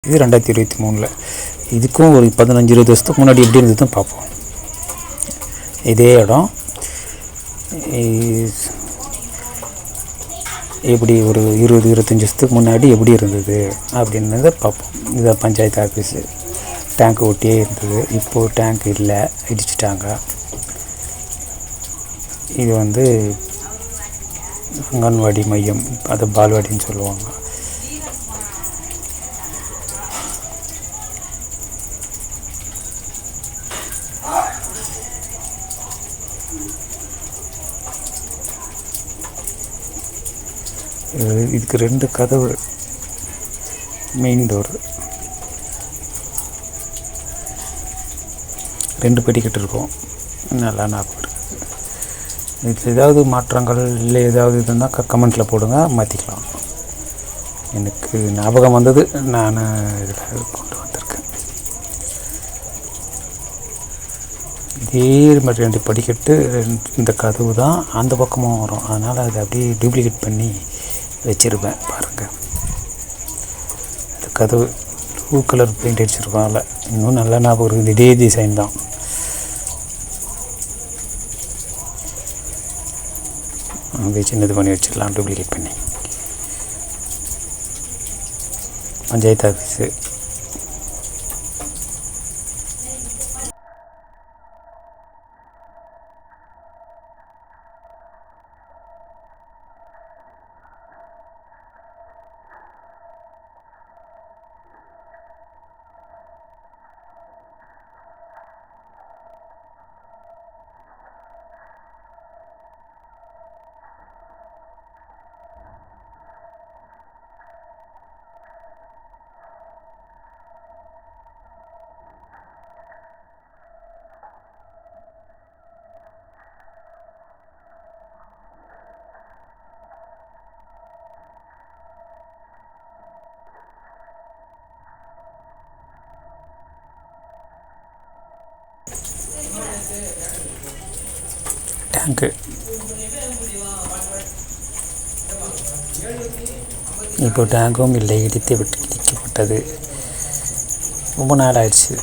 இது 2023. இதுக்கும் ஒரு 15-20 வருஷத்துக்கு முன்னாடி எப்படி இருந்ததுன்னு பார்ப்போம். இதே இடம் எப்படி ஒரு 20-25 வருஷத்துக்கு முன்னாடி எப்படி இருந்தது அப்படின்றத பார்ப்போம். இதான் பஞ்சாயத்து ஆஃபீஸு. டேங்க் ஒட்டியே இருந்தது. இப்போது டேங்க் இல்லை, இடிச்சிட்டாங்க. இது அங்கன்வாடி மையம், அது பால்வாடின்னு சொல்லுவாங்க. இதுக்கு 2 கதவு, மெயின் டோர், 2 படிக்கட்டு இருக்கும். நல்லா ஞாபகம் இருக்குது. இதில் ஏதாவது மாற்றங்கள் இல்லை ஏதாவது இதுன்னா கமெண்ட்டில் போடுங்க, மாற்றிக்கலாம். எனக்கு ஞாபகம் வந்தது, நான் இதில் கொண்டு வந்திருக்கேன். இதே மாதிரி 2 படிக்கட்டு, இந்த கதவு தான் அந்த பக்கமும் வரும். அதனால் அதை அப்படியே டூப்ளிகேட் பண்ணி வச்சுருப்பேன். பாருங்கள், இந்த கதவு ப்ளூ கலர் பெயிண்ட் அடிச்சிருக்கோம். அதில் இன்னும் நல்லா ஞாபகம் இருக்குது. இதே டிசைன் தான். அப்படியே சின்னது பண்ணி வச்சிடலாம், டூப்ளிகேட் பண்ணி. பஞ்சாயத்து ஆஃபீஸு. டேங்க்கு இப்போ டேங்கும் இல்லை, இடிக்கப்பட்டது. ரொம்ப நாள் ஆயிடுச்சு.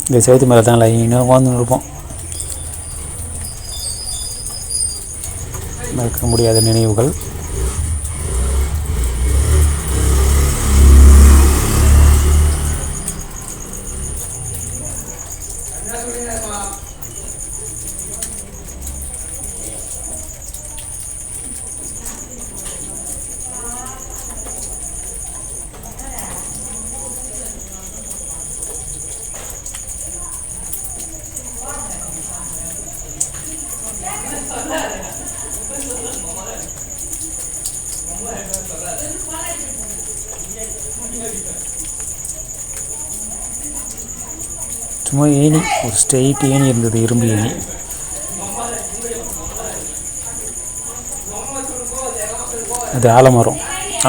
இந்த செவத்து மேலே தான் லைனாக உட்காந்துன்னு இருப்போம். மறக்க முடியாத நினைவுகள். சும்மா ஏணி, ஒரு ஸ்ட்ரெயிட் ஏணி இருந்தது, இரும்பு ஏணி. அது ஆலமரம்.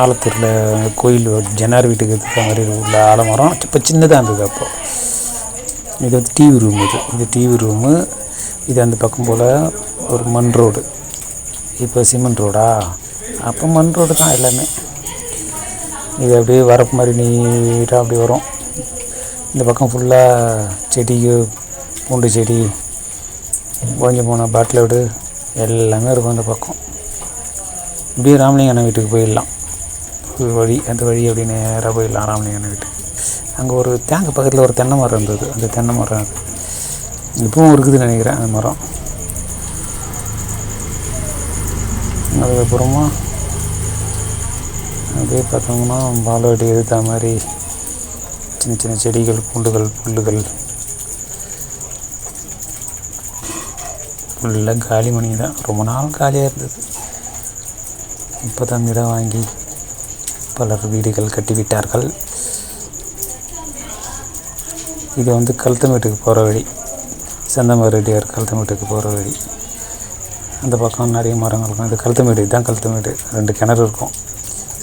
ஆலத்தூரில் கோயில் ஜனார் வீட்டுக்கு இருக்கிற மாதிரி உள்ள ஆலமரம். இப்போ சின்னதாக இருந்தது. அப்போது இது டிவி ரூம். இது டிவி ரூமு. இது அந்த பக்கம் போல் ஒரு மண் ரோடு. இப்போ சிமெண்ட் ரோடா? அப்போ மண் ரோடு தான் எல்லாமே. இது அப்படியே வரப்பு மாதிரி நீட்டாக அப்படி வரும். இந்த பக்கம் ஃபுல்லாக செடிக்கு, பூண்டு செடி, குழஞ்சி போன பாட்டில் வீடு எல்லாமே இருக்கும். இந்த பக்கம் இப்படியே ராமலிங்க அண்ணன் வீட்டுக்கு போயிடலாம். வழி, அந்த வழி அப்படி நேராக போயிடலாம் ராமலிங்க அண்ணன் வீட்டுக்கு. அங்கே ஒரு தேங்காய் பக்கத்தில் ஒரு தென்னை மரம் இருந்தது. அந்த தென்னை மரம் இப்பவும் இருக்குதுன்னு நினைக்கிறேன், அந்த மரம். அதுக்கப்புறமா அப்படியே பார்த்தோம்னா பால்வாடி எதிர்த்த மாதிரி சின்ன சின்ன செடிகள், பூண்டுகள், புல்லுகள், ஃபுல்லாக காலி மணி தான். ரொம்ப நாள் காலியாக இருந்தது. இப்போ தான் இடம் வாங்கி பலர் வீடுகள் கட்டிவிட்டார்கள். இது கழுத்தமேட்டுக்கு போகிற வழி. செந்தமர் ரெட்டியார் கழுத்தமேட்டுக்கு போகிற வழி. அந்த பக்கம் நிறைய மரங்கள் இருக்கும். இது கழுத்தமேடு, இதுதான் கழுத்தமேடு. 2 கிணறு இருக்கும்.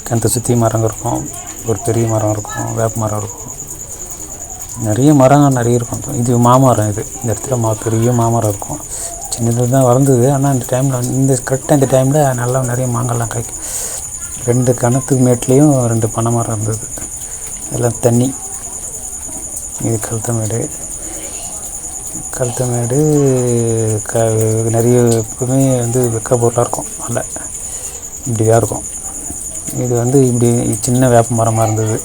கிணத்தை சுற்றி மரங்கள் இருக்கும். ஒரு பெரிய மரம் இருக்கும், வேப்ப மரம் இருக்கும், நிறைய மரங்கள் நிறைய இருக்கும். இது மாமரம். இது இந்த இடத்துல பெரிய மாமரம் இருக்கும். சின்னது தான் வளர்ந்தது. ஆனால் இந்த டைமில் கரெக்டாக இந்த டைமில் நல்லா நிறைய மாங்காய்லாம் காய்க்கும். 2 கிணத்து மேட்லேயும் 2 பனை மரம் இருந்தது. எல்லாம் தண்ணி. இது கழுத்தமேடு நிறைய எப்பவுமே வெக்க பொருளாக இருக்கும். நல்லா இப்படி தான் இருக்கும். இது இப்படி சின்ன வேப்ப மரமாக இருந்தது.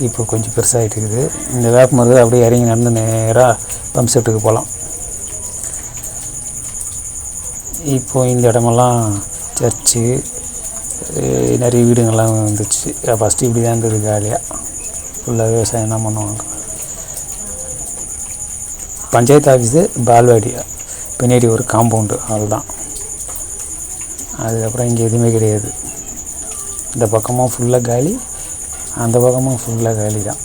இப்போ கொஞ்சம் பெருசாகிட்டு இருக்குது. இந்த வேப்ப மரத்தை அப்படியே இறங்கி நடந்து நேராக பம்ப் செட்டுக்கு போகலாம். இப்போது இந்த இடமெல்லாம் சர்ச்சு, நிறைய வீடுங்கள்லாம் வந்துச்சு. ஃபஸ்ட்டு இப்படி தான் இருந்தது, காலியாக ஃபுல்லாக விவசாயம் தான் பண்ணுவாங்க. பஞ்சாயத்து ஆஃபீஸு பால்வாடி, பின்னாடி ஒரு காம்பவுண்டு, அதுதான். அதுக்கப்புறம் இங்கே எதுவுமே கிடையாது. இந்த பக்கமும் ஃபுல்லாக காலி, அந்த பக்கமும் ஃபுல்லாக காலி தான்.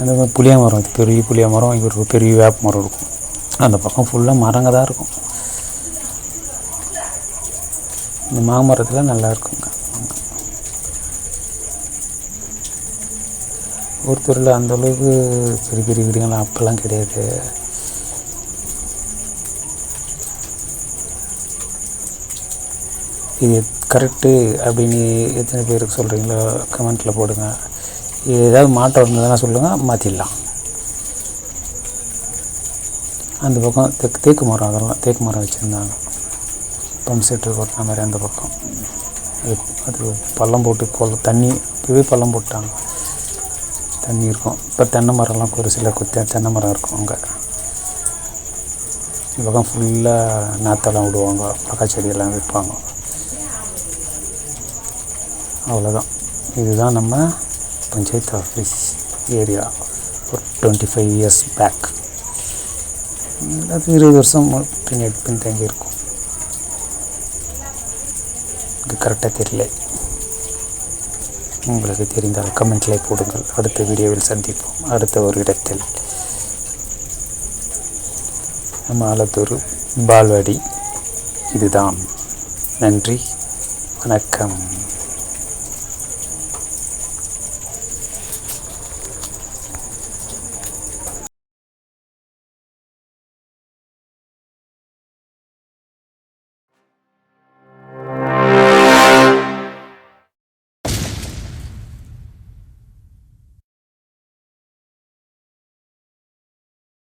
அந்த மாதிரி புளிய மரம், பெரிய புளிய மரம், இங்கே ஒரு பெரிய வேப்ப மரம் இருக்கும். அந்த பக்கம் ஃபுல்லாக மரங்க தான் இருக்கும். இந்த மாமரத்தில் நல்லா இருக்குங்க. ஒருத்தரில் அந்தளவுக்கு பெரிய பெரிய வீடுங்கள்லாம் அப்போல்லாம் கிடையாது. இது கரெக்டு அப்படின்னு எத்தனை பேருக்கு சொல்கிறீங்களோ கமெண்ட்டில் போடுங்க. ஏதாவது மாற்றம் இருந்ததுன்னா சொல்லுங்கள், மாற்றிடலாம். அந்த பக்கம் தேக்கு மரம், அதெல்லாம் தேக்கு மரம் வச்சுருந்தாங்க. பம்ப் செட்டு கொட்டின மாதிரி அந்த பக்கம் அது பள்ளம் போட்டு தண்ணி இப்போவே பள்ளம் போட்டாங்க, தண்ணி இருக்கும். இப்போ தென்னை மரம்லாம் ஒரு சில தென்னை மரம் இருக்கும் அங்கே. இந்த பக்கம் ஃபுல்லாக நாற்றெல்லாம் விடுவாங்க, பக்கா செடியெல்லாம் வைப்பாங்க. அவ்வளோதான். இதுதான் நம்ம பஞ்சாயத்து ஆஃபீஸ் ஏரியா ஒரு 25 இயர்ஸ் பேக். அது 20 வருஷம் பின்தங்கி இருக்கும். இது கரெக்டாக தெரியல. உங்களுக்கு தெரிந்தால் கமெண்ட்லேயே போடுங்கள். அடுத்த வீடியோவில் சந்திப்போம். அடுத்த ஒரு இடத்தில். நம்ம ஆலத்தூர் பால்வாடி இதுதான். நன்றி, வணக்கம்.